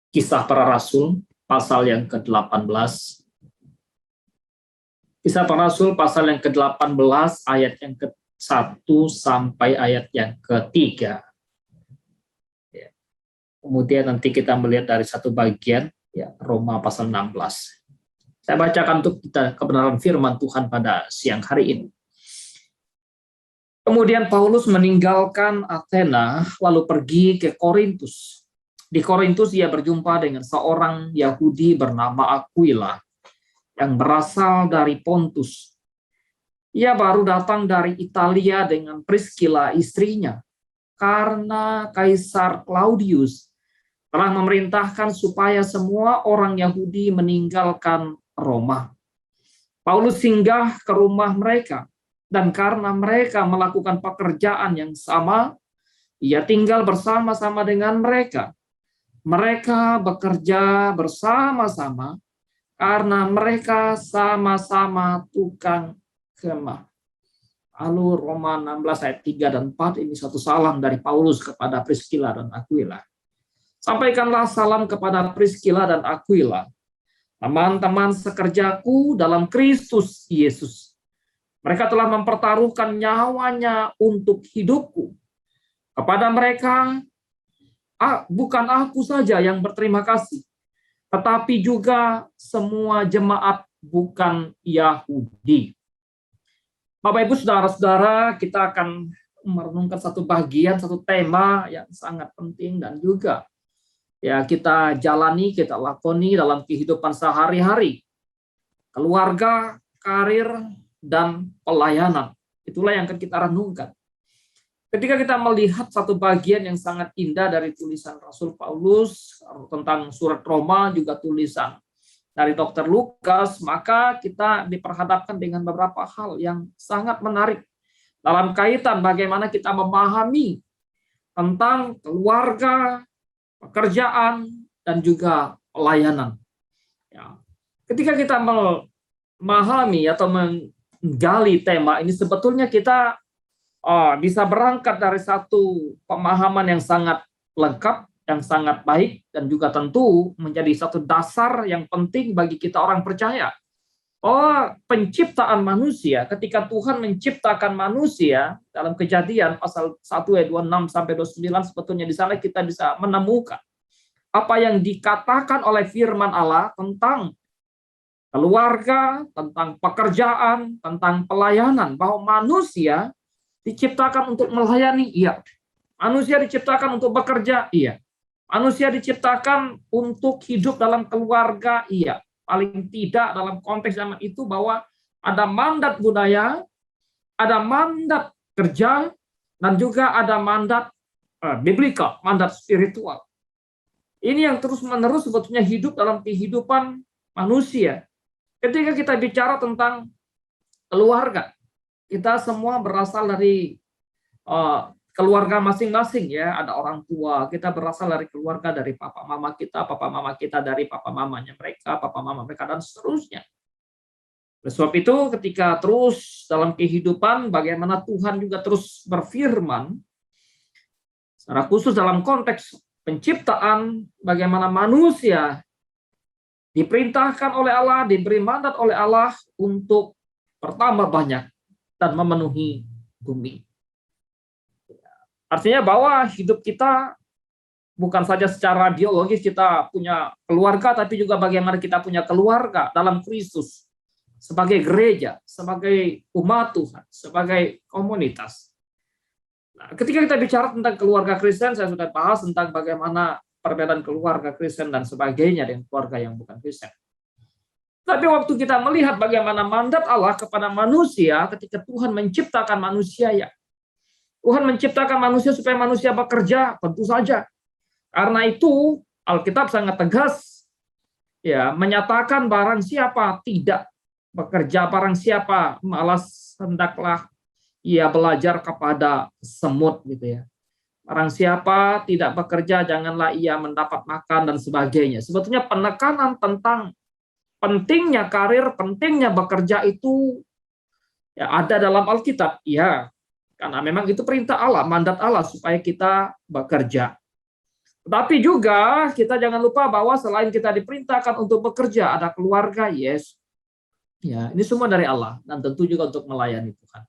Kisah Para Rasul, pasal yang ke-18. Kisah Para Rasul, pasal yang ke-18, ayat yang ke-1 sampai ayat yang ke-3. Ya. Kemudian nanti kita melihat dari satu bagian, ya, Roma pasal 16. Saya bacakan untuk kita kebenaran firman Tuhan pada siang hari ini. Kemudian Paulus meninggalkan Athena, lalu pergi ke Korintus. Di Korintus ia berjumpa dengan seorang Yahudi bernama Aquila yang berasal dari Pontus. Ia baru datang dari Italia dengan Priscilla istrinya, karena Kaisar Claudius telah memerintahkan supaya semua orang Yahudi meninggalkan Roma. Paulus singgah ke rumah mereka, dan karena mereka melakukan pekerjaan yang sama, ia tinggal bersama-sama dengan mereka. Mereka bekerja bersama-sama karena mereka sama-sama tukang kemah. Lalu Roma 16 ayat 3 dan 4 ini satu salam dari Paulus kepada Priscilla dan Aquila. Sampaikanlah salam kepada Priscilla dan Aquila, teman-teman sekerjaku dalam Kristus Yesus. Mereka telah mempertaruhkan nyawanya untuk hidupku. Kepada mereka, bukan aku saja yang berterima kasih, tetapi juga semua jemaat bukan Yahudi. Bapak Ibu Saudara-saudara, kita akan merenungkan satu bagian, satu tema yang sangat penting dan juga ya kita jalani, kita lakoni dalam kehidupan sehari-hari. Keluarga, karir, dan pelayanan. Itulah yang akan kita renungkan. Ketika kita melihat satu bagian yang sangat indah dari tulisan Rasul Paulus tentang surat Roma, juga tulisan dari Dr. Lukas, maka kita diperhadapkan dengan beberapa hal yang sangat menarik dalam kaitan bagaimana kita memahami tentang keluarga, pekerjaan, dan juga pelayanan. Ya. Ketika kita memahami atau menggali tema ini, sebetulnya kita bisa berangkat dari satu pemahaman yang sangat lengkap, yang sangat baik, dan juga tentu menjadi satu dasar yang penting bagi kita orang percaya. Penciptaan manusia, ketika Tuhan menciptakan manusia, dalam Kejadian pasal 1 ayat 26 sampai 29, sebetulnya di sana kita bisa menemukan apa yang dikatakan oleh firman Allah tentang keluarga, tentang pekerjaan, tentang pelayanan, bahwa manusia diciptakan untuk melayani, iya. Manusia diciptakan untuk bekerja, iya. Manusia diciptakan untuk hidup dalam keluarga, iya. Paling tidak dalam konteks zaman itu bahwa ada mandat budaya, ada mandat kerja, dan juga ada mandat biblikal, mandat spiritual. Ini yang terus-menerus sebetulnya hidup dalam kehidupan manusia. Ketika kita bicara tentang keluarga, kita semua berasal dari keluarga masing-masing, ya. Ada orang tua, kita berasal dari keluarga dari papa mama kita dari papa mamanya mereka, papa mama mereka, dan seterusnya. Oleh sebab itu, ketika terus dalam kehidupan, bagaimana Tuhan juga terus berfirman, secara khusus dalam konteks penciptaan, bagaimana manusia diperintahkan oleh Allah, diberi mandat oleh Allah untuk bertambah banyak dan memenuhi bumi. Artinya bahwa hidup kita bukan saja secara biologis kita punya keluarga, tapi juga bagaimana kita punya keluarga dalam Kristus, sebagai gereja, sebagai umat Tuhan, sebagai komunitas. Nah, ketika kita bicara tentang keluarga Kristen, saya sudah bahas tentang bagaimana perbedaan keluarga Kristen dan sebagainya dengan keluarga yang bukan Kristen. Tapi waktu kita melihat bagaimana mandat Allah kepada manusia ketika Tuhan menciptakan manusia, ya, Tuhan menciptakan manusia supaya manusia bekerja, tentu saja. Karena itu Alkitab sangat tegas, ya, menyatakan barang siapa tidak bekerja, barang siapa malas, hendaklah ia belajar kepada semut, gitu ya. Barang siapa tidak bekerja, janganlah ia mendapat makan, dan sebagainya. Sebetulnya penekanan tentang pentingnya karir, pentingnya bekerja itu ya ada dalam Alkitab, ya. Karena memang itu perintah Allah, mandat Allah supaya kita bekerja. Tapi juga kita jangan lupa bahwa selain kita diperintahkan untuk bekerja, ada keluarga, yes. Ya, ini semua dari Allah dan tentu juga untuk melayani Tuhan.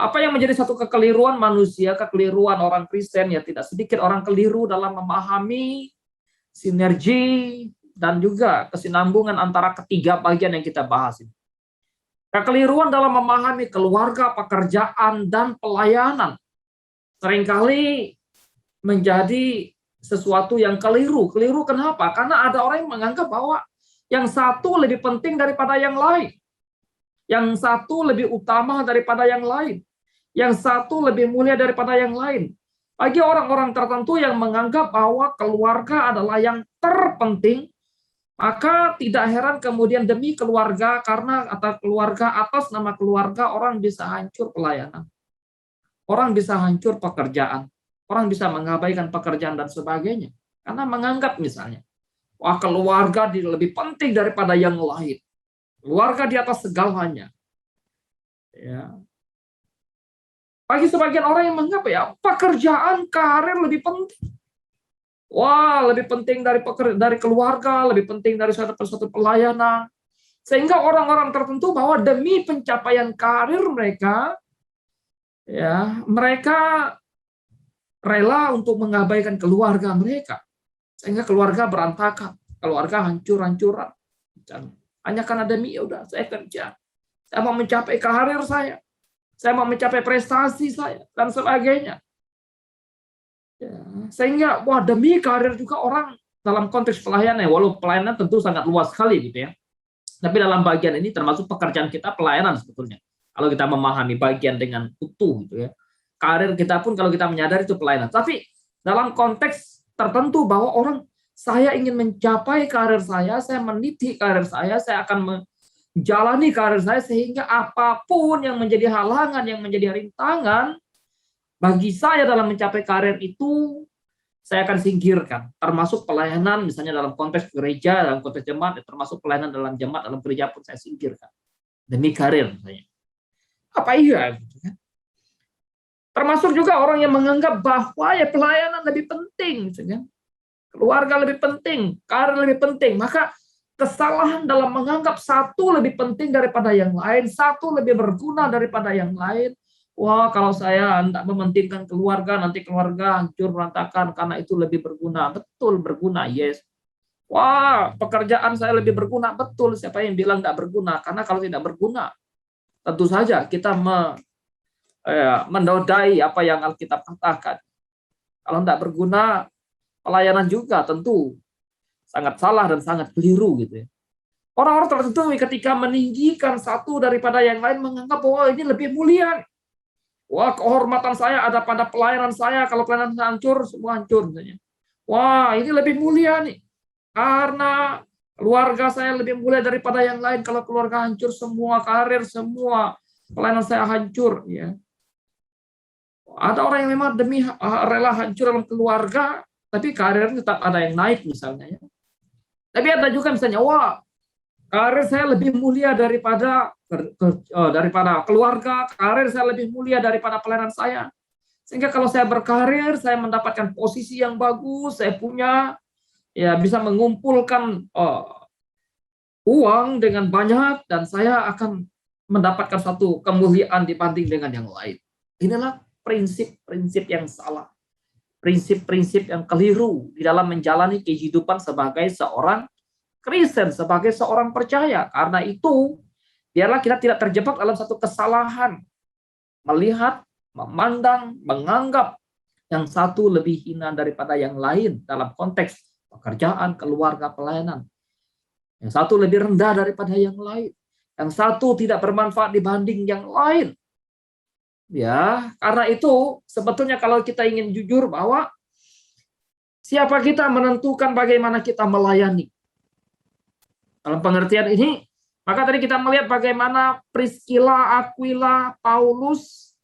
Apa yang menjadi satu kekeliruan manusia, kekeliruan orang Kristen, ya tidak sedikit orang keliru dalam memahami sinergi dan juga kesinambungan antara ketiga bagian yang kita bahas ini. Kekeliruan dalam memahami keluarga, pekerjaan, dan pelayanan seringkali menjadi sesuatu yang keliru. Keliru kenapa? Karena ada orang yang menganggap bahwa yang satu lebih penting daripada yang lain. Yang satu lebih utama daripada yang lain. Yang satu lebih mulia daripada yang lain. Bagi orang-orang tertentu yang menganggap bahwa keluarga adalah yang terpenting, maka tidak heran kemudian demi keluarga, karena atas keluarga, atas nama keluarga, orang bisa hancur pelayanan. Orang bisa hancur pekerjaan. Orang bisa mengabaikan pekerjaan dan sebagainya. Karena menganggap misalnya, wah keluarga lebih penting daripada yang lain. Keluarga di atas segalanya. Ya. Bagi sebagian orang yang menganggap ya pekerjaan, karir lebih penting. Wah, lebih penting dari keluarga, lebih penting dari suatu pelayanan. Sehingga orang-orang tertentu bahwa demi pencapaian karir mereka, ya mereka rela untuk mengabaikan keluarga mereka. Sehingga keluarga berantakan, keluarga hancur-hancuran. Hanya karena demi, ya udah saya kerja. Saya mau mencapai karir saya mau mencapai prestasi saya, dan sebagainya. Ya, sehingga, wah demi karir juga orang dalam konteks pelayanan, walau pelayanan tentu sangat luas sekali gitu ya. Tapi dalam bagian ini termasuk pekerjaan kita pelayanan sebetulnya. Kalau kita memahami bagian dengan utuh gitu ya. Karir kita pun kalau kita menyadari itu pelayanan. Tapi dalam konteks tertentu bahwa orang, saya ingin mencapai karir saya meniti karir saya akan menjalani karir saya, sehingga apapun yang menjadi halangan, yang menjadi rintangan bagi saya dalam mencapai karir itu, saya akan singkirkan. Termasuk pelayanan, misalnya dalam konteks gereja, dalam konteks jemaat, termasuk pelayanan dalam jemaat, dalam gereja pun saya singkirkan. Demi karir misalnya. Apa iya? Gitu kan? Termasuk juga orang yang menganggap bahwa ya pelayanan lebih penting. Gitu kan? Keluarga lebih penting, karir lebih penting. Maka kesalahan dalam menganggap satu lebih penting daripada yang lain, satu lebih berguna daripada yang lain. Wah, kalau saya tidak mementingkan keluarga, nanti keluarga hancur berantakan karena itu lebih berguna. Betul, berguna, yes. Wah, pekerjaan saya lebih berguna. Betul, siapa yang bilang tidak berguna? Karena kalau tidak berguna, tentu saja kita menodai apa yang Alkitab katakan. Kalau tidak berguna, pelayanan juga tentu sangat salah dan sangat keliru gitu ya. Orang-orang tertentu ketika meninggikan satu daripada yang lain menganggap bahwa ini lebih mulia. Wah, kehormatan saya ada pada pelayanan saya. Kalau pelayanan saya hancur, semua hancur misalnya. Wah, ini lebih mulia nih. Karena keluarga saya lebih mulia daripada yang lain. Kalau keluarga hancur, semua karir, semua pelayanan saya hancur. Ya. Ada orang yang memang demi rela hancur dalam keluarga, tapi karir tetap ada yang naik misalnya. Ya. Tapi ada juga misalnya, wah, karir saya lebih mulia daripada keluarga, karir saya lebih mulia daripada pelayanan saya. Sehingga kalau saya berkarir, saya mendapatkan posisi yang bagus, saya punya, ya bisa mengumpulkan uang dengan banyak, dan saya akan mendapatkan satu kemuliaan dibanding dengan yang lain. Inilah prinsip-prinsip yang salah. Prinsip-prinsip yang keliru di dalam menjalani kehidupan sebagai seorang Kristen, sebagai seorang percaya. Karena itu, biarlah kita tidak terjebak dalam satu kesalahan. Melihat, memandang, menganggap yang satu lebih hina daripada yang lain dalam konteks pekerjaan, keluarga, pelayanan. Yang satu lebih rendah daripada yang lain. Yang satu tidak bermanfaat dibanding yang lain. Ya, karena itu sebetulnya kalau kita ingin jujur bahwa siapa kita menentukan bagaimana kita melayani. Dalam pengertian ini, maka tadi kita melihat bagaimana Priscilla, Aquila, Paulus,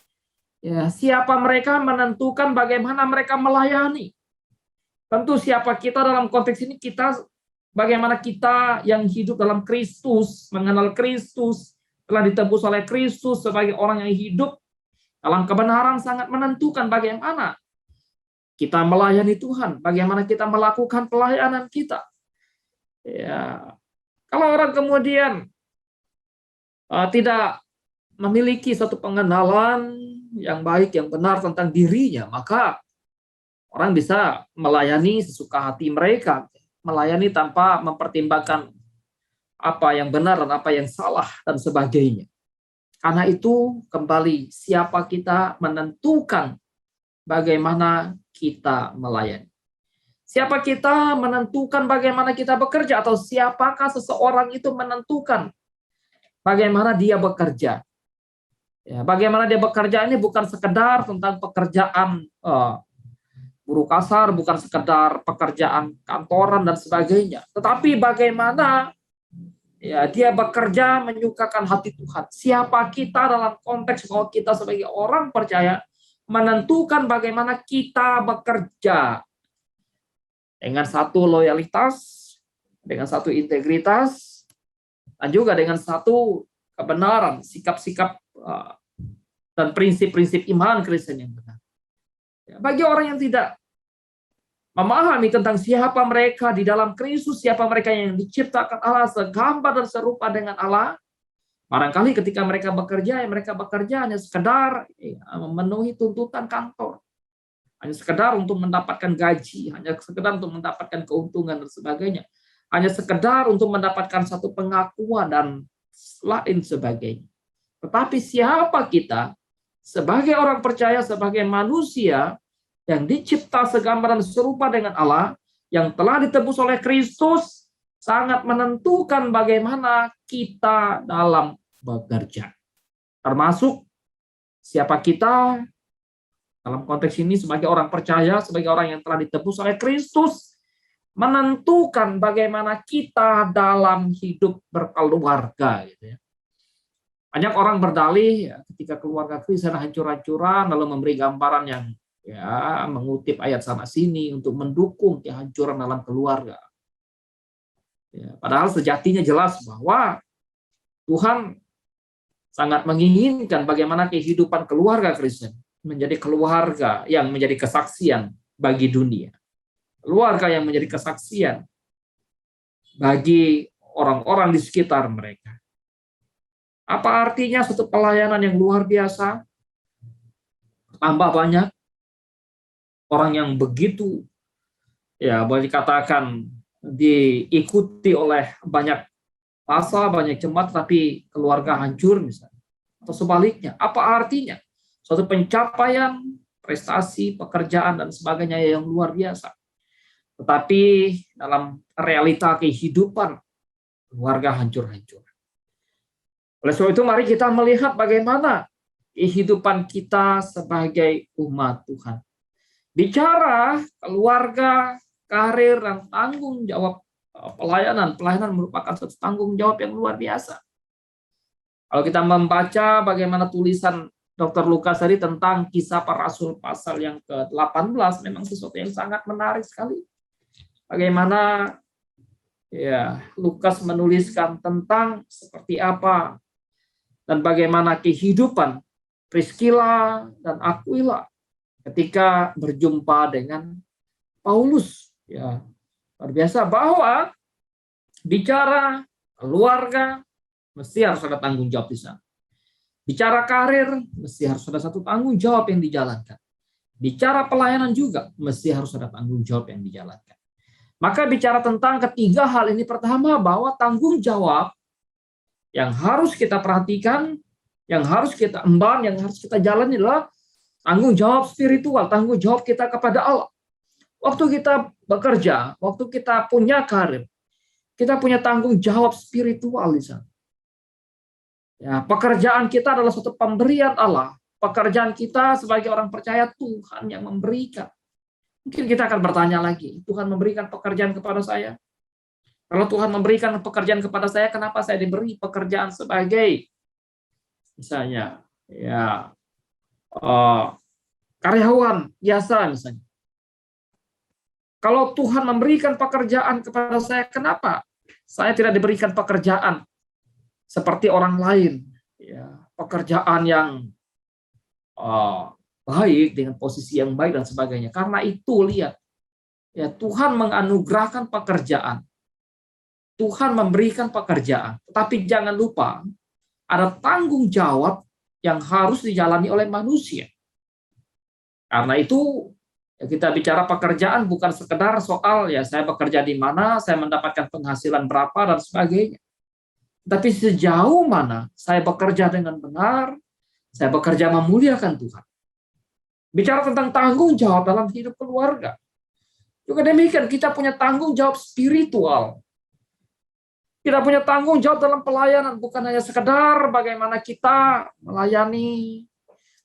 ya, siapa mereka menentukan bagaimana mereka melayani. Tentu siapa kita dalam konteks ini, kita bagaimana kita yang hidup dalam Kristus, mengenal Kristus, telah ditebus oleh Kristus sebagai orang yang hidup dalam kebenaran, sangat menentukan bagaimana kita melayani Tuhan, bagaimana kita melakukan pelayanan kita. Ya, kalau orang kemudian tidak memiliki satu pengenalan yang baik, yang benar tentang dirinya, maka orang bisa melayani sesuka hati mereka, melayani tanpa mempertimbangkan apa yang benar dan apa yang salah dan sebagainya. Karena itu kembali siapa kita menentukan bagaimana kita melayani. Siapa kita menentukan bagaimana kita bekerja, atau siapakah seseorang itu menentukan bagaimana dia bekerja. Ya, bagaimana dia bekerja ini bukan sekedar tentang pekerjaan buruh kasar, bukan sekedar pekerjaan kantoran dan sebagainya, tetapi bagaimana ya dia bekerja menyukakan hati Tuhan. Siapa kita dalam konteks bahwa kita sebagai orang percaya menentukan bagaimana kita bekerja dengan satu loyalitas, dengan satu integritas, dan juga dengan satu kebenaran, sikap-sikap dan prinsip-prinsip iman Kristen yang benar. Bagi orang yang tidak memahami tentang siapa mereka di dalam Kristus, siapa mereka yang diciptakan Allah segambar dan serupa dengan Allah, barangkali ketika mereka bekerja, mereka bekerja hanya sekedar memenuhi tuntutan kantor, hanya sekedar untuk mendapatkan gaji, hanya sekedar untuk mendapatkan keuntungan dan sebagainya, hanya sekedar untuk mendapatkan satu pengakuan dan lain sebagainya. Tetapi siapa kita sebagai orang percaya, sebagai manusia yang dicipta segambar dan serupa dengan Allah, yang telah ditebus oleh Kristus, sangat menentukan bagaimana kita dalam bekerja. Termasuk siapa kita dalam konteks ini sebagai orang percaya, sebagai orang yang telah ditebus oleh Kristus, menentukan bagaimana kita dalam hidup berkeluarga. Gitu ya. Banyak orang berdalih ya, ketika keluarga Kristen hancur-hancuran, lalu memberi gambaran yang ya mengutip ayat sana sini untuk mendukung kehancuran dalam keluarga. Ya, padahal sejatinya jelas bahwa Tuhan sangat menginginkan bagaimana kehidupan keluarga Kristen menjadi keluarga yang menjadi kesaksian bagi dunia. Keluarga yang menjadi kesaksian bagi orang-orang di sekitar mereka. Apa artinya suatu pelayanan yang luar biasa? Tambah banyak orang yang begitu, ya boleh dikatakan diikuti oleh banyak massa, banyak jemaat, tapi keluarga hancur misalnya. Atau sebaliknya, apa artinya? Suatu pencapaian, prestasi, pekerjaan, dan sebagainya yang luar biasa. Tetapi dalam realita kehidupan, keluarga hancur-hancur. Oleh sebab itu mari kita melihat bagaimana kehidupan kita sebagai umat Tuhan. Bicara keluarga, karir, dan tanggung jawab pelayanan. Pelayanan merupakan satu tanggung jawab yang luar biasa. Kalau kita membaca bagaimana tulisan Dr. Lukas tadi tentang kisah para rasul pasal yang ke-18, memang sesuatu yang sangat menarik sekali. Bagaimana ya Lukas menuliskan tentang seperti apa dan bagaimana kehidupan Priscilla dan Aquila ketika berjumpa dengan Paulus. Ya, luar biasa bahwa bicara keluarga mesti harus ada tanggung jawab di sana. Bicara karir mesti harus ada satu tanggung jawab yang dijalankan. Bicara pelayanan juga mesti harus ada tanggung jawab yang dijalankan. Maka bicara tentang ketiga hal ini, pertama bahwa tanggung jawab yang harus kita perhatikan, yang harus kita emban, yang harus kita jalani adalah tanggung jawab spiritual, tanggung jawab kita kepada Allah. Waktu kita bekerja, waktu kita punya karir, kita punya tanggung jawab spiritual di sana. Ya, pekerjaan kita adalah suatu pemberian Allah. Pekerjaan kita sebagai orang percaya Tuhan yang memberikan. Mungkin kita akan bertanya lagi, Tuhan memberikan pekerjaan kepada saya? Kalau Tuhan memberikan pekerjaan kepada saya, kenapa saya diberi pekerjaan sebagai misalnya ya karyawan biasa misalnya? Kalau Tuhan memberikan pekerjaan kepada saya, kenapa saya tidak diberikan pekerjaan seperti orang lain? Ya, pekerjaan yang baik, dengan posisi yang baik dan sebagainya. Karena itu lihat, ya Tuhan menganugerahkan pekerjaan. Tuhan memberikan pekerjaan. Tetapi jangan lupa, ada tanggung jawab yang harus dijalani oleh manusia. Karena itu ya kita bicara pekerjaan bukan sekedar soal ya saya bekerja di mana, saya mendapatkan penghasilan berapa dan sebagainya. Tapi sejauh mana saya bekerja dengan benar, saya bekerja memuliakan Tuhan. Bicara tentang tanggung jawab dalam hidup keluarga. Juga demikian, kita punya tanggung jawab spiritual. Kita punya tanggung jawab dalam pelayanan, bukan hanya sekedar bagaimana kita melayani,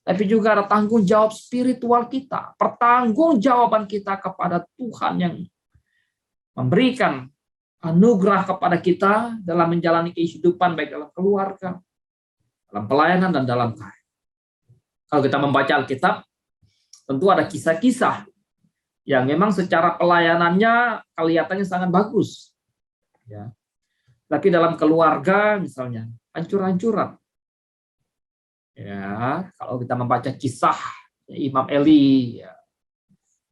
tapi juga ada tanggung jawab spiritual kita, pertanggungjawaban kita kepada Tuhan yang memberikan anugerah kepada kita dalam menjalani kehidupan baik dalam keluarga, dalam pelayanan, dan dalam karir. Kalau kita membaca Alkitab, tentu ada kisah-kisah yang memang secara pelayanannya kelihatannya sangat bagus. Ya. Tapi dalam keluarga misalnya, hancur-hancuran. Ya, kalau kita membaca kisah Imam Eli, ya,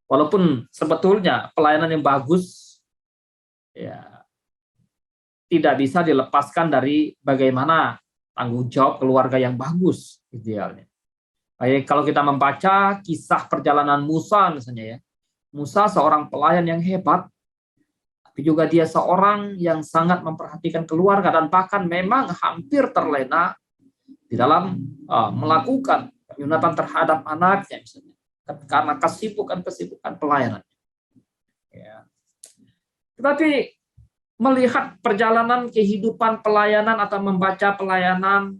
walaupun sebetulnya pelayanan yang bagus, ya, tidak bisa dilepaskan dari bagaimana tanggung jawab keluarga yang bagus idealnya. Baik, kalau kita membaca kisah perjalanan Musa misalnya ya, Musa seorang pelayan yang hebat, tapi juga dia seorang yang sangat memperhatikan keluarga dan bahkan memang hampir terlena di dalam melakukan penyunatan terhadap anaknya misalnya, karena kesibukan pelayanan. Ya. Tetapi melihat perjalanan kehidupan pelayanan atau membaca pelayanan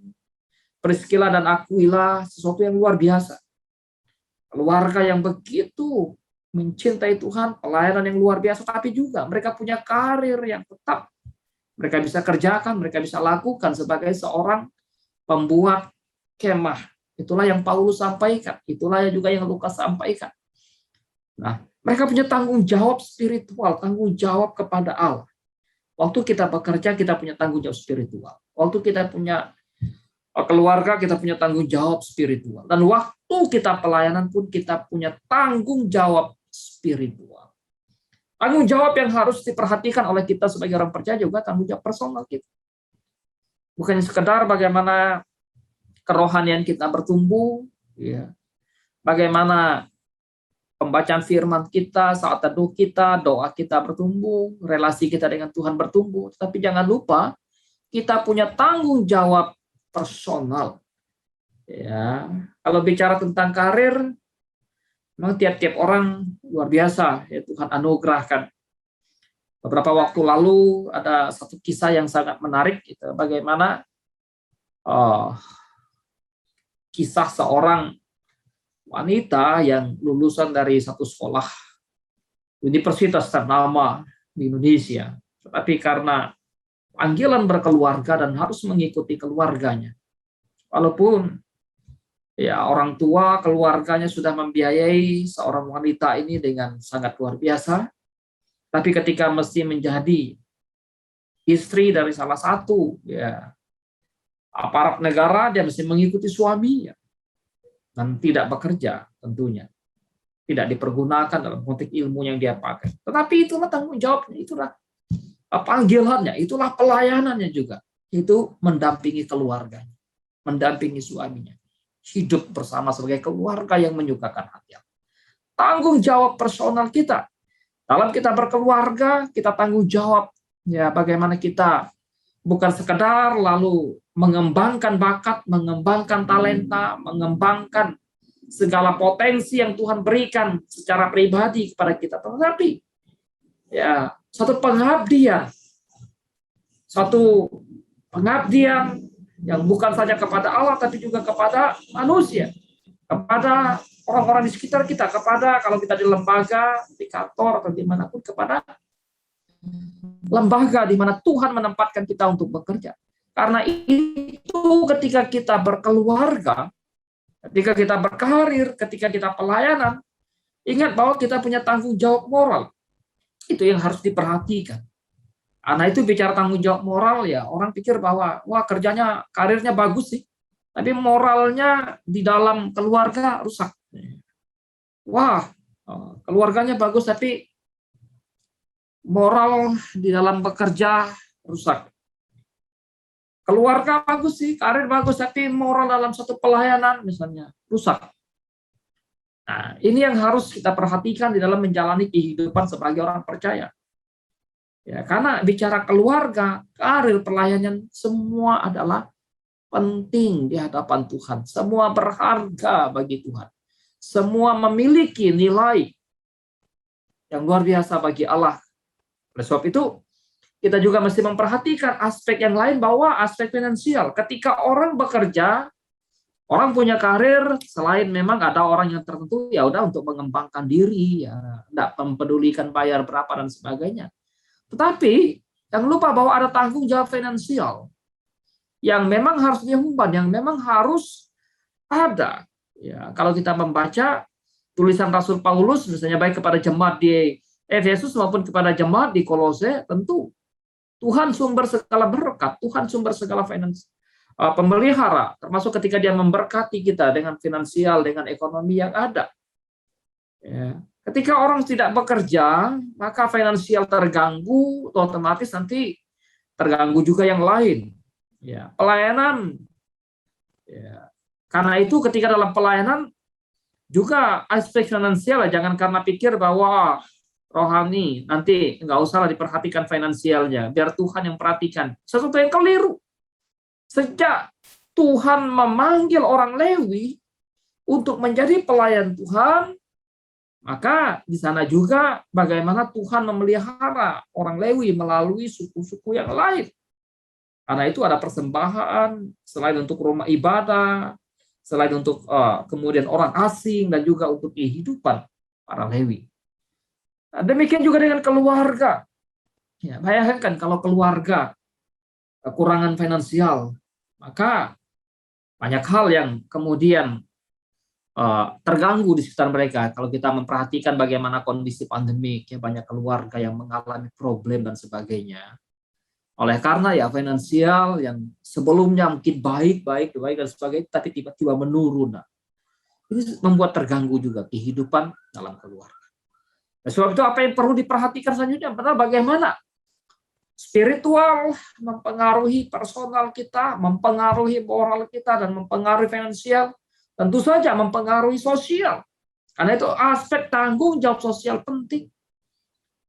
Priskila dan Aquila, sesuatu yang luar biasa. Keluarga yang begitu mencintai Tuhan, pelayanan yang luar biasa, tapi juga mereka punya karir yang tetap mereka bisa kerjakan, mereka bisa lakukan sebagai seorang pembuat kemah. Itulah yang Paulus sampaikan, itulah juga yang Lukas sampaikan. Nah, mereka punya tanggung jawab spiritual, tanggung jawab kepada Allah. Waktu kita bekerja, kita punya tanggung jawab spiritual. Waktu kita punya keluarga, kita punya tanggung jawab spiritual. Dan waktu kita pelayanan pun kita punya tanggung jawab spiritual. Tanggung jawab yang harus diperhatikan oleh kita sebagai orang percaya juga tanggung jawab personal kita. Bukan sekedar bagaimana kerohanian kita bertumbuh, ya. Bagaimana pembacaan firman kita, saat teduh kita, doa kita bertumbuh, relasi kita dengan Tuhan bertumbuh. Tapi jangan lupa, kita punya tanggung jawab personal. Ya, kalau bicara tentang karir, memang tiap-tiap orang luar biasa, ya Tuhan anugerahkan. Beberapa waktu lalu ada satu kisah yang sangat menarik, gitu, bagaimana kisah seorang wanita yang lulusan dari satu sekolah universitas ternama di Indonesia, tetapi karena panggilan berkeluarga dan harus mengikuti keluarganya. Walaupun ya orang tua keluarganya sudah membiayai seorang wanita ini dengan sangat luar biasa, tapi ketika mesti menjadi istri dari salah satu ya aparat negara, dia mesti mengikuti suaminya dan tidak bekerja tentunya. Tidak dipergunakan dalam konteks ilmu yang dia pakai. Tetapi itulah tanggung jawabnya, itulah panggilannya, itulah pelayanannya juga. Itu mendampingi keluarganya, mendampingi suaminya. Hidup bersama sebagai keluarga yang menyukakan hati Allah. Tanggung jawab personal kita. Dalam kita berkeluarga, kita tanggung jawab ya bagaimana kita bukan sekedar lalu mengembangkan bakat, mengembangkan talenta, mengembangkan segala potensi yang Tuhan berikan secara pribadi kepada kita, tetapi ya satu pengabdian yang bukan saja kepada Allah tapi juga kepada manusia, kepada orang-orang di sekitar kita, kepada kalau kita di lembaga, di kantor atau dimanapun, kepada lembaga di mana Tuhan menempatkan kita untuk bekerja. Karena itu ketika kita berkeluarga, ketika kita berkarir, ketika kita pelayanan, ingat bahwa kita punya tanggung jawab moral. Itu yang harus diperhatikan. Karena itu bicara tanggung jawab moral ya, orang pikir bahwa wah kerjanya, karirnya bagus sih, tapi moralnya di dalam keluarga rusak. Wah, keluarganya bagus tapi moral di dalam bekerja rusak. Keluarga bagus sih, karir bagus, tapi moral dalam satu pelayanan misalnya rusak. Nah, ini yang harus kita perhatikan di dalam menjalani kehidupan sebagai orang percaya. Ya, karena bicara keluarga, karir, pelayanan, semua adalah penting di hadapan Tuhan. Semua berharga bagi Tuhan. Semua memiliki nilai yang luar biasa bagi Allah. Oleh sebab itu, kita juga mesti memperhatikan aspek yang lain, bahwa aspek finansial. Ketika orang bekerja, orang punya karir, selain memang ada orang yang tertentu, ya udah untuk mengembangkan diri, ya tidak mempedulikan bayar berapa dan sebagainya. Tetapi jangan lupa bahwa ada tanggung jawab finansial yang memang harus diemban, yang memang harus ada. Ya, kalau kita membaca tulisan Rasul Paulus, misalnya baik kepada jemaat di Efesus maupun kepada jemaat di Kolose, tentu Tuhan sumber segala berkat, Tuhan sumber segala pemelihara, termasuk ketika Dia memberkati kita dengan finansial, dengan ekonomi yang ada. Ya. Ketika orang tidak bekerja, maka finansial terganggu, otomatis nanti terganggu juga yang lain. Ya, pelayanan. Ya. Karena itu ketika dalam pelayanan juga aspek finansial, jangan karena pikir bahwa rohani, nanti nggak usah diperhatikan finansialnya, biar Tuhan yang perhatikan. Sesuatu yang keliru. Sejak Tuhan memanggil orang Lewi untuk menjadi pelayan Tuhan, maka di sana juga bagaimana Tuhan memelihara orang Lewi melalui suku-suku yang lain. Karena itu ada persembahan, selain untuk rumah ibadah, selain untuk kemudian orang asing, dan juga untuk kehidupan para Lewi. Nah, demikian juga dengan keluarga. Ya, bayangkan kalau keluarga kekurangan finansial, maka banyak hal yang kemudian terganggu di sekitar mereka. Kalau kita memperhatikan bagaimana kondisi pandemik, ya banyak keluarga yang mengalami problem dan sebagainya. Oleh karena ya finansial yang sebelumnya mungkin baik dan sebagainya, tapi tiba-tiba menurun. Nah, ini membuat terganggu juga kehidupan dalam keluarga. Nah, sebab itu apa yang perlu diperhatikan selanjutnya adalah bagaimana spiritual mempengaruhi personal kita, mempengaruhi moral kita, dan mempengaruhi finansial, tentu saja mempengaruhi sosial. Karena itu aspek tanggung jawab sosial penting.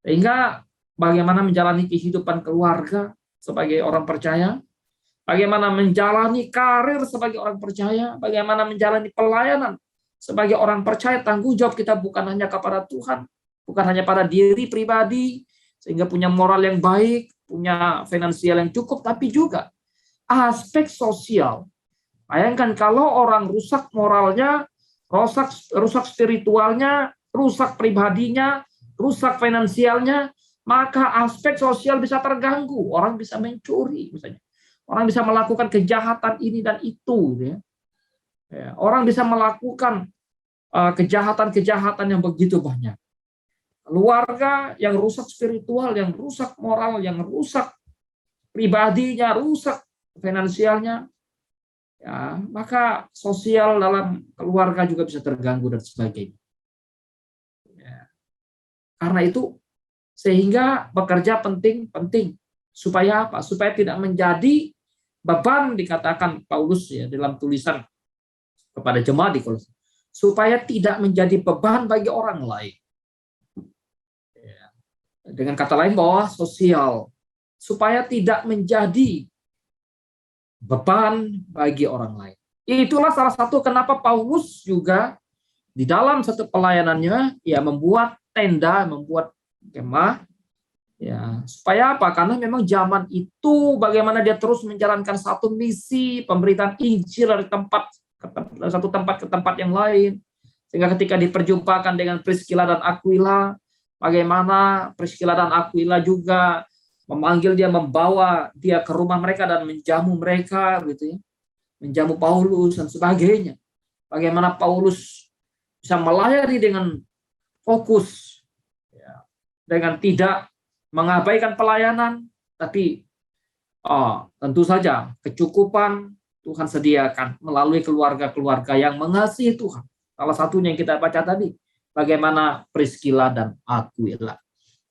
Sehingga bagaimana menjalani kehidupan keluarga sebagai orang percaya, bagaimana menjalani karir sebagai orang percaya, bagaimana menjalani pelayanan sebagai orang percaya, tanggung jawab kita bukan hanya kepada Tuhan, bukan hanya pada diri pribadi, sehingga punya moral yang baik, punya finansial yang cukup, tapi juga aspek sosial. Bayangkan kalau orang rusak moralnya, rusak spiritualnya, rusak pribadinya, rusak finansialnya, maka aspek sosial bisa terganggu. Orang bisa mencuri, misalnya. Orang bisa melakukan kejahatan ini dan itu. Ya. Orang bisa melakukan kejahatan-kejahatan yang begitu banyak. Keluarga yang rusak spiritual, yang rusak moral, yang rusak pribadinya, rusak finansialnya, ya, maka sosial dalam keluarga juga bisa terganggu dan sebagainya. Ya. Karena itu, sehingga bekerja penting. Supaya apa? Supaya tidak menjadi beban, dikatakan Paulus ya dalam tulisan kepada jemaat di Kolose. Supaya tidak menjadi beban bagi orang lain. Dengan kata lain bahwa sosial, supaya tidak menjadi beban bagi orang lain. Itulah salah satu kenapa Paulus juga di dalam satu pelayanannya ya membuat tenda, membuat kemah, ya supaya apa? Karena memang zaman itu bagaimana dia terus menjalankan satu misi pemberitaan Injil dari satu tempat ke tempat yang lain, sehingga ketika diperjumpakan dengan Priscilla dan Aquila, bagaimana Priscilla dan Aquila juga memanggil dia, membawa dia ke rumah mereka dan menjamu mereka, gitu ya, menjamu Paulus dan sebagainya. Bagaimana Paulus bisa melayani dengan fokus, ya, dengan tidak mengabaikan pelayanan, tapi tentu saja kecukupan Tuhan sediakan melalui keluarga-keluarga yang mengasihi Tuhan, Salah satunya yang kita baca tadi, bagaimana Priscilla dan Aquila.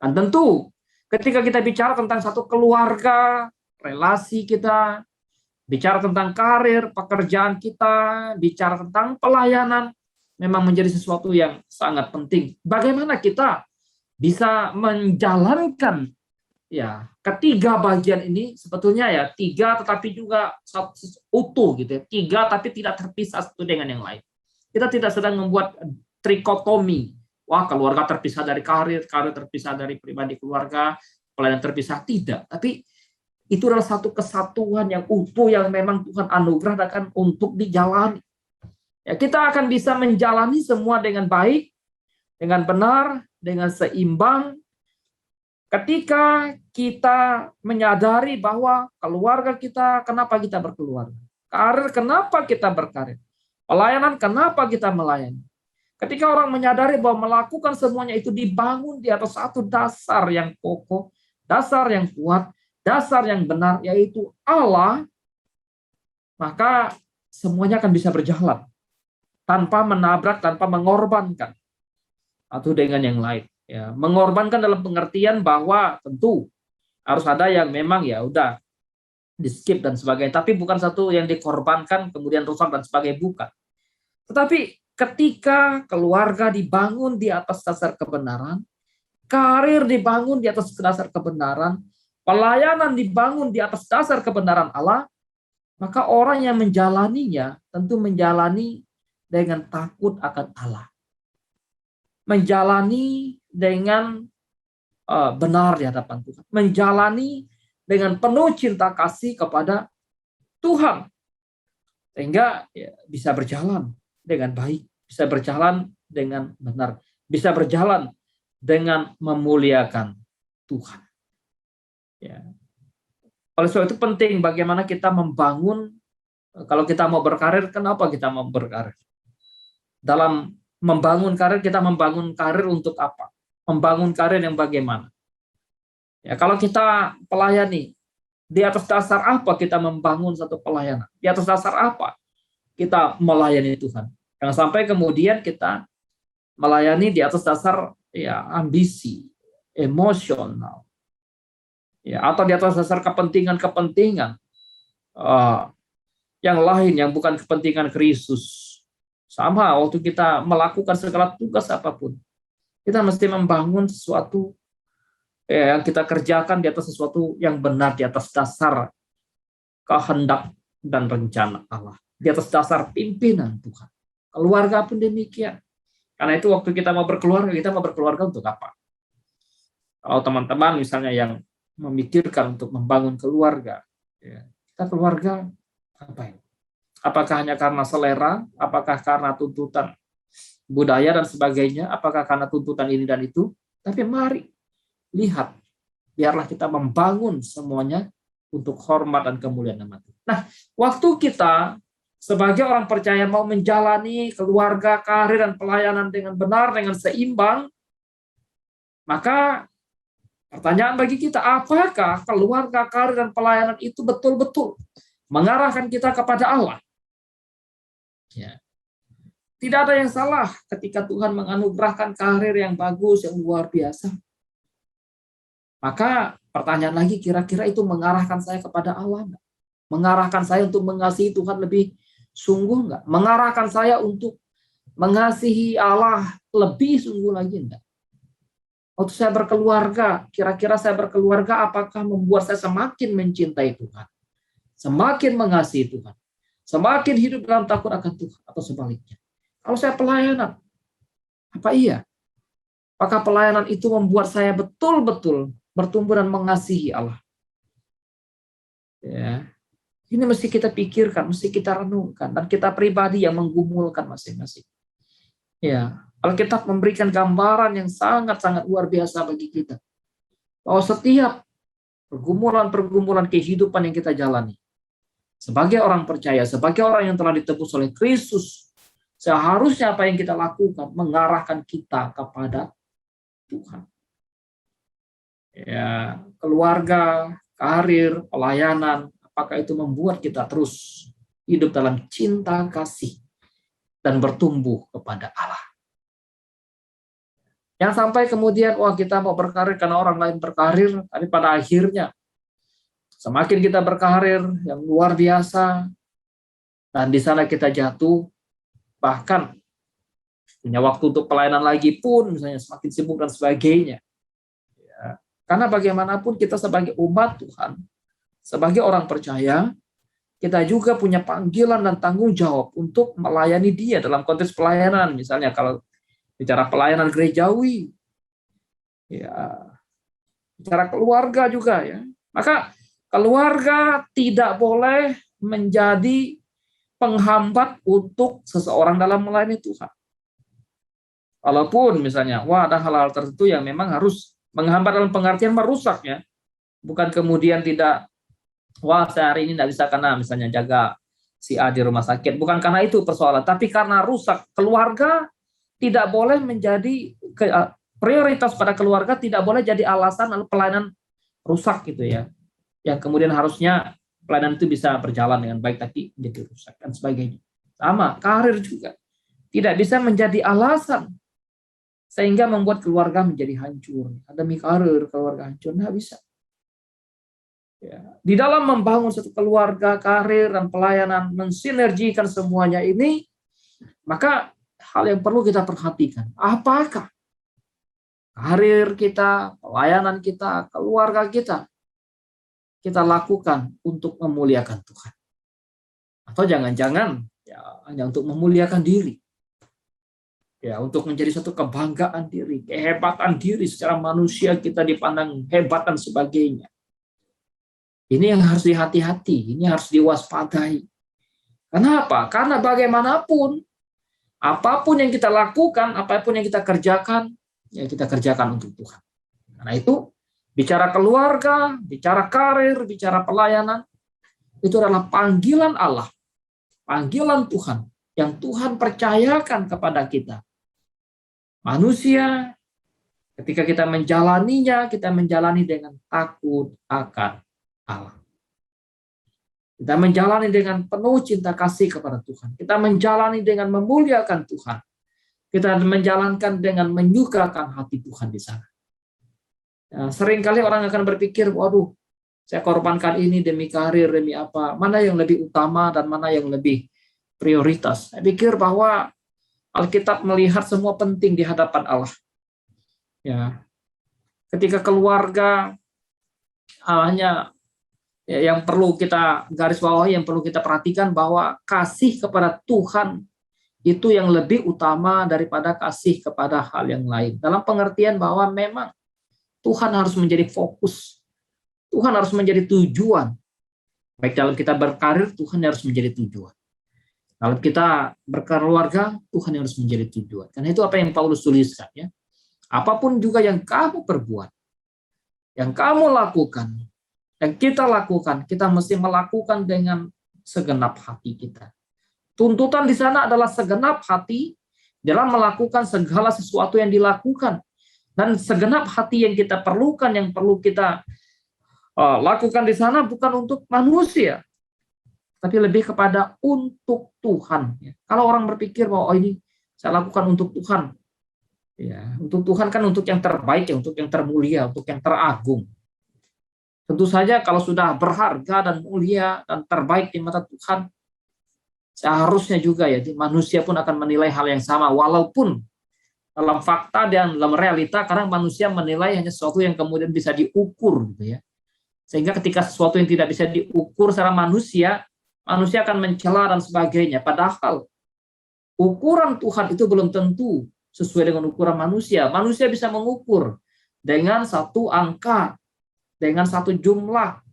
Dan tentu ketika kita bicara tentang satu keluarga, relasi kita, bicara tentang karir, pekerjaan kita, bicara tentang pelayanan, memang menjadi sesuatu yang sangat penting. Bagaimana kita bisa menjalankan ya ketiga bagian ini, sebetulnya ya tiga tetapi juga utuh gitu ya. Tiga tapi tidak terpisah satu dengan yang lain. Kita tidak sedang membuat trikotomi. Wah, keluarga terpisah dari karir, karir terpisah dari pribadi keluarga, pelayanan terpisah, tidak. Tapi itu adalah satu kesatuan yang utuh yang memang Tuhan anugerahkan untuk dijalani. Ya, kita akan bisa menjalani semua dengan baik, dengan benar, dengan seimbang, ketika kita menyadari bahwa keluarga kita, kenapa kita berkeluarga? Karir, kenapa kita berkarir? Pelayanan, kenapa kita melayani? Ketika orang menyadari bahwa melakukan semuanya itu dibangun di atas satu dasar yang kokoh, dasar yang kuat, dasar yang benar, yaitu Allah, maka semuanya akan bisa berjalan tanpa menabrak, tanpa mengorbankan atau dengan yang lain. Ya, mengorbankan dalam pengertian bahwa tentu harus ada yang memang ya udah di skip dan sebagainya, tapi bukan satu yang dikorbankan kemudian rusak dan sebagainya, bukan. Tetapi ketika keluarga dibangun di atas dasar kebenaran, karir dibangun di atas dasar kebenaran, pelayanan dibangun di atas dasar kebenaran Allah, maka orang yang menjalaninya tentu menjalani dengan takut akan Allah. Menjalani dengan benar di hadapan Tuhan. Menjalani dengan penuh cinta kasih kepada Tuhan. Sehingga ya, bisa berjalan dengan baik, bisa berjalan dengan benar, bisa berjalan dengan memuliakan Tuhan. Ya. Oleh sebab itu penting bagaimana kita membangun, kalau kita mau berkarir, kenapa kita mau berkarir? Dalam membangun karir, kita membangun karir untuk apa? Membangun karir yang bagaimana? Ya, kalau kita pelayani, di atas dasar apa kita membangun satu pelayanan? Di atas dasar apa kita melayani Tuhan? Jangan sampai kemudian kita melayani di atas dasar ya ambisi, emosional, ya, atau di atas dasar kepentingan-kepentingan yang lain yang bukan kepentingan Kristus. Sama waktu kita melakukan segala tugas apapun, kita mesti membangun sesuatu yang kita kerjakan di atas sesuatu yang benar, di atas dasar kehendak dan rencana Allah, di atas dasar pimpinan Tuhan. Keluarga pun demikian. Karena itu waktu kita mau berkeluarga untuk apa? Kalau teman-teman misalnya yang memikirkan untuk membangun keluarga, ya, kita keluarga apa ini? Apakah hanya karena selera? Apakah karena tuntutan budaya dan sebagainya? Apakah karena tuntutan ini dan itu? Tapi mari lihat, biarlah kita membangun semuanya untuk hormat dan kemuliaan nama Tuhan. Nah, waktu kita sebagai orang percaya mau menjalani keluarga, karir, dan pelayanan dengan benar, dengan seimbang, maka pertanyaan bagi kita, apakah keluarga, karir, dan pelayanan itu betul-betul mengarahkan kita kepada Allah? Ya. Tidak ada yang salah ketika Tuhan menganugerahkan karir yang bagus, yang luar biasa. Maka pertanyaan lagi, kira-kira itu mengarahkan saya kepada Allah enggak? Mengarahkan saya untuk mengasihi Tuhan lebih sungguh enggak? Mengarahkan saya untuk mengasihi Allah lebih sungguh lagi enggak? Waktu saya berkeluarga, kira-kira saya berkeluarga apakah membuat saya semakin mencintai Tuhan? Semakin mengasihi Tuhan? Semakin hidup dalam takut akan Tuhan? Atau sebaliknya? Kalau saya pelayanan, apa iya? Apakah pelayanan itu membuat saya betul-betul bertumbuh dan mengasihi Allah? Ya. Ini mesti kita pikirkan, mesti kita renungkan, dan kita pribadi yang menggumulkan masing-masing. Ya, Alkitab memberikan gambaran yang sangat-sangat luar biasa bagi kita. Bahwa setiap pergumulan-pergumulan kehidupan yang kita jalani, sebagai orang percaya, sebagai orang yang telah ditebus oleh Kristus, seharusnya apa yang kita lakukan mengarahkan kita kepada Tuhan. Ya, keluarga, karir, pelayanan, apakah itu membuat kita terus hidup dalam cinta kasih dan bertumbuh kepada Allah. Yang sampai kemudian, kita mau berkarir karena orang lain berkarir, tapi pada akhirnya semakin kita berkarir yang luar biasa, dan di sana kita jatuh, bahkan punya waktu untuk pelayanan lagi pun, misalnya semakin sibuk dan sebagainya. Ya. Karena bagaimanapun kita sebagai umat Tuhan, sebagai orang percaya, kita juga punya panggilan dan tanggung jawab untuk melayani Dia dalam konteks pelayanan. Misalnya kalau bicara pelayanan gerejawi, ya, bicara keluarga juga ya. Maka keluarga tidak boleh menjadi penghambat untuk seseorang dalam melayani Tuhan. Walaupun misalnya, ada hal-hal tertentu yang memang harus menghambat dalam pengertian merusak ya. Bukan kemudian tidak, saya hari ini tidak bisa karena misalnya jaga si A di rumah sakit. Bukan karena itu persoalan, tapi karena rusak keluarga, tidak boleh menjadi prioritas pada keluarga, tidak boleh jadi alasan lalu pelayanan rusak gitu ya. Yang kemudian harusnya pelayanan itu bisa berjalan dengan baik, tapi menjadi rusak dan sebagainya. Sama, karir juga. Tidak bisa menjadi alasan sehingga membuat keluarga menjadi hancur. Demi karir, keluarga hancur, nggak bisa. Ya. Di dalam membangun satu keluarga, karir, dan pelayanan, mensinergikan semuanya ini, maka hal yang perlu kita perhatikan, apakah karir kita, pelayanan kita, keluarga kita lakukan untuk memuliakan Tuhan. Atau jangan-jangan ya hanya untuk memuliakan diri. Ya, untuk menjadi satu kebanggaan diri, kehebatan diri secara manusia, kita dipandang hebat dan sebagainya. Ini yang harus dihati-hati, ini harus diwaspadai. Kenapa? Karena bagaimanapun, apapun yang kita lakukan, apapun yang kita kerjakan, ya kita kerjakan untuk Tuhan. Karena itu, bicara keluarga, bicara karir, bicara pelayanan, itu adalah panggilan Allah, panggilan Tuhan, yang Tuhan percayakan kepada kita. Manusia, ketika kita menjalaninya, kita menjalani dengan takut akan Allah. Kita menjalani dengan penuh cinta kasih kepada Tuhan. Kita menjalani dengan memuliakan Tuhan. Kita menjalankan dengan menyukakan hati Tuhan di sana. Ya, seringkali orang akan berpikir, waduh, saya korbankan ini demi karir, demi apa. Mana yang lebih utama dan mana yang lebih prioritas. Saya pikir bahwa Alkitab melihat semua penting di hadapan Allah. Ya, ketika keluarga hanya yang perlu kita garis bawahi, yang perlu kita perhatikan bahwa kasih kepada Tuhan itu yang lebih utama daripada kasih kepada hal yang lain. Dalam pengertian bahwa memang Tuhan harus menjadi fokus. Tuhan harus menjadi tujuan. Baik dalam kita berkarir, Tuhan harus menjadi tujuan. Kalau kita berkeluarga, Tuhan harus menjadi tujuan. Karena itu apa yang Paulus tuliskan ya. Apapun juga yang kamu perbuat, yang kamu lakukan, yang kita lakukan, kita mesti melakukan dengan segenap hati kita. Tuntutan di sana adalah segenap hati dalam melakukan segala sesuatu yang dilakukan. Dan segenap hati yang kita perlukan, yang perlu kita lakukan di sana bukan untuk manusia, tapi lebih kepada untuk Tuhan. Kalau orang berpikir bahwa ini saya lakukan untuk Tuhan, ya, untuk Tuhan kan untuk yang terbaik, ya, untuk yang termulia, untuk yang teragung. Tentu saja kalau sudah berharga dan mulia dan terbaik di mata Tuhan, seharusnya juga ya manusia pun akan menilai hal yang sama, walaupun dalam fakta dan dalam realita kadang manusia menilai hanya sesuatu yang kemudian bisa diukur gitu ya. Sehingga ketika sesuatu yang tidak bisa diukur secara manusia, manusia akan mencela dan sebagainya. Padahal ukuran Tuhan itu belum tentu sesuai dengan ukuran manusia. Manusia bisa mengukur dengan satu angka, dengan satu jumlah.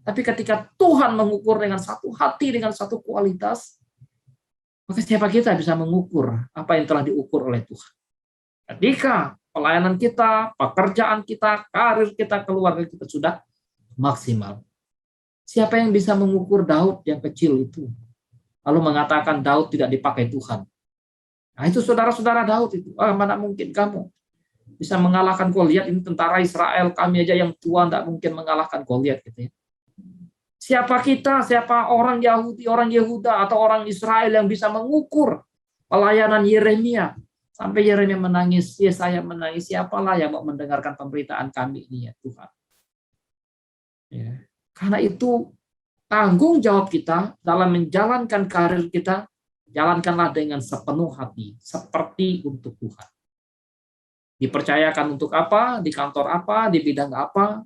Tapi ketika Tuhan mengukur dengan satu hati, dengan satu kualitas, maka siapa kita bisa mengukur apa yang telah diukur oleh Tuhan. Ketika pelayanan kita, pekerjaan kita, karir kita, keluarga kita sudah maksimal. Siapa yang bisa mengukur Daud yang kecil itu? Lalu mengatakan Daud tidak dipakai Tuhan. Nah itu saudara-saudara Daud itu. Mana mungkin kamu bisa mengalahkan Goliat, ini tentara Israel, kami aja yang tua tidak mungkin mengalahkan Goliat gitu ya. Siapa kita, siapa orang Yahudi, orang Yehuda atau orang Israel yang bisa mengukur Pelayanan Yeremia, sampai Yeremia menangis, Yesaya menangis, siapalah yang mau mendengarkan pemberitaan kami ini ya Tuhan. Ya. Karena itu tanggung jawab kita dalam menjalankan karir kita, jalankanlah dengan sepenuh hati, seperti untuk Tuhan. Dipercayakan untuk apa, di kantor apa, di bidang apa,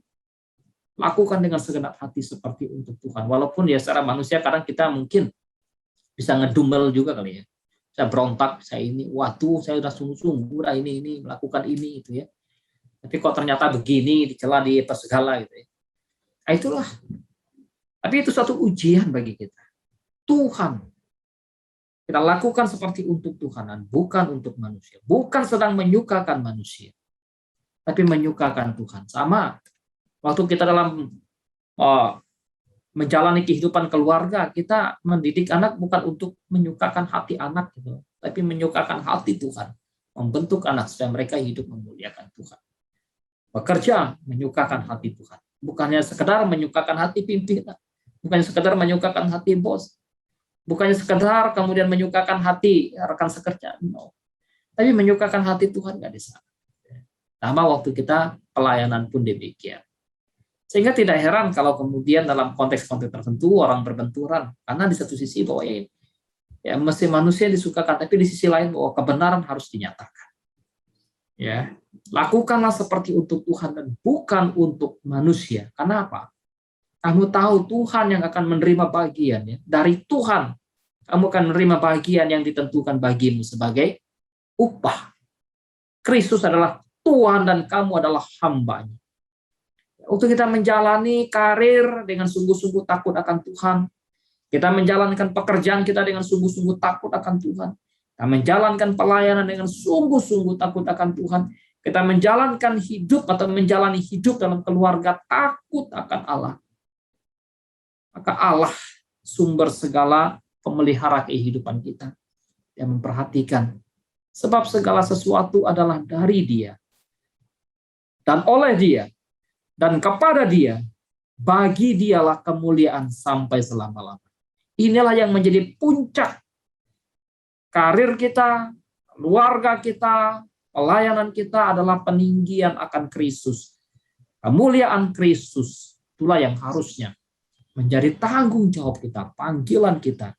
lakukan dengan segenap hati seperti untuk Tuhan. Walaupun ya secara manusia kadang kita mungkin bisa ngedumel juga kali ya. Saya berontak, saya ini, waduh, saya udah sungguh-sungguh, ini, melakukan ini, gitu ya. Tapi kok ternyata begini, dicela, di segala, gitu ya. Nah, itulah. Tapi itu suatu ujian bagi kita. Tuhan. Kita lakukan seperti untuk Tuhan, bukan untuk manusia. Bukan sedang menyukakan manusia, tapi menyukakan Tuhan. Sama, waktu kita dalam menjalani kehidupan keluarga, kita mendidik anak bukan untuk menyukakan hati anak, gitu, tapi menyukakan hati Tuhan, membentuk anak supaya mereka hidup memuliakan Tuhan. Bekerja menyukakan hati Tuhan, bukannya sekedar menyukakan hati pimpinan, bukannya sekedar menyukakan hati bos, bukannya sekedar kemudian menyukakan hati rekan sekerja, no. Tapi menyukakan hati Tuhan nggak di sana. Sama waktu kita pelayanan pun demikian. Sehingga tidak heran kalau kemudian dalam konteks-konteks tertentu orang berbenturan. Karena di satu sisi bahwa ya mesti manusia disukakan, tapi di sisi lain bahwa kebenaran harus dinyatakan. Ya, lakukanlah seperti untuk Tuhan dan bukan untuk manusia. Kenapa? Kamu tahu Tuhan yang akan menerima bagian ya. Dari Tuhan kamu akan menerima bagian yang ditentukan bagimu sebagai upah. Kristus adalah Tuhan dan kamu adalah hambanya. Untuk kita menjalani karir dengan sungguh-sungguh takut akan Tuhan. Kita menjalankan pekerjaan kita dengan sungguh-sungguh takut akan Tuhan. Kita menjalankan pelayanan dengan sungguh-sungguh takut akan Tuhan. Kita menjalankan hidup atau menjalani hidup dalam keluarga takut akan Allah. Maka Allah sumber segala pemelihara kehidupan kita. Yang memperhatikan. Sebab segala sesuatu adalah dari Dia. Dan oleh Dia. Dan kepada Dia, bagi Dialah kemuliaan sampai selama-lamanya. Inilah yang menjadi puncak karir kita, keluarga kita, pelayanan kita adalah peninggian akan Kristus. Kemuliaan Kristus, itulah yang harusnya menjadi tanggung jawab kita, panggilan kita.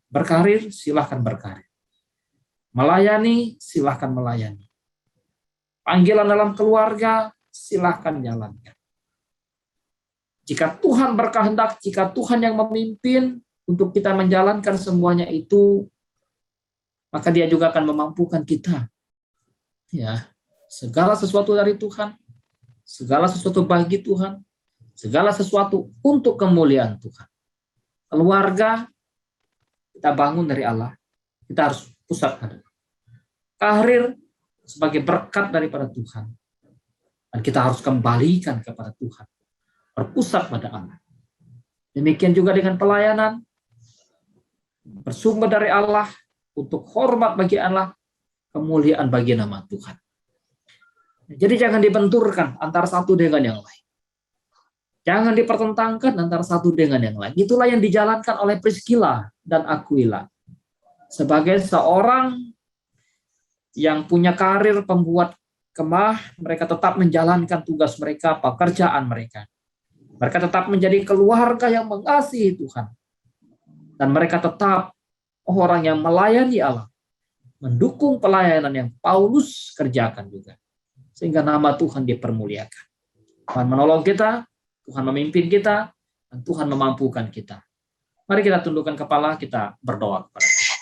Berkarir, silahkan berkarir. Melayani, silahkan melayani. Panggilan dalam keluarga, silahkan jalankan. Jika Tuhan berkehendak, jika Tuhan yang memimpin untuk kita menjalankan semuanya itu, maka Dia juga akan memampukan kita. Ya, segala sesuatu dari Tuhan, segala sesuatu bagi Tuhan, segala sesuatu untuk kemuliaan Tuhan. Keluarga kita bangun dari Allah, kita harus pusat pada karir sebagai berkat daripada Tuhan. Dan kita harus kembalikan kepada Tuhan. Berpusat pada Allah. Demikian juga dengan pelayanan. Bersumber dari Allah. Untuk hormat bagi Allah. Kemuliaan bagi nama Tuhan. Jadi jangan dibenturkan antara satu dengan yang lain. Jangan dipertentangkan antara satu dengan yang lain. Itulah yang dijalankan oleh Priscilla dan Aquila. Sebagai seorang yang punya karir pembuat kemah, mereka tetap menjalankan tugas mereka, pekerjaan mereka. Mereka tetap menjadi keluarga yang mengasihi Tuhan. Dan mereka tetap orang yang melayani Allah. Mendukung pelayanan yang Paulus kerjakan juga. Sehingga nama Tuhan dipermuliakan. Tuhan menolong kita, Tuhan memimpin kita, dan Tuhan memampukan kita. Mari kita tundukkan kepala, kita berdoa kepada Tuhan.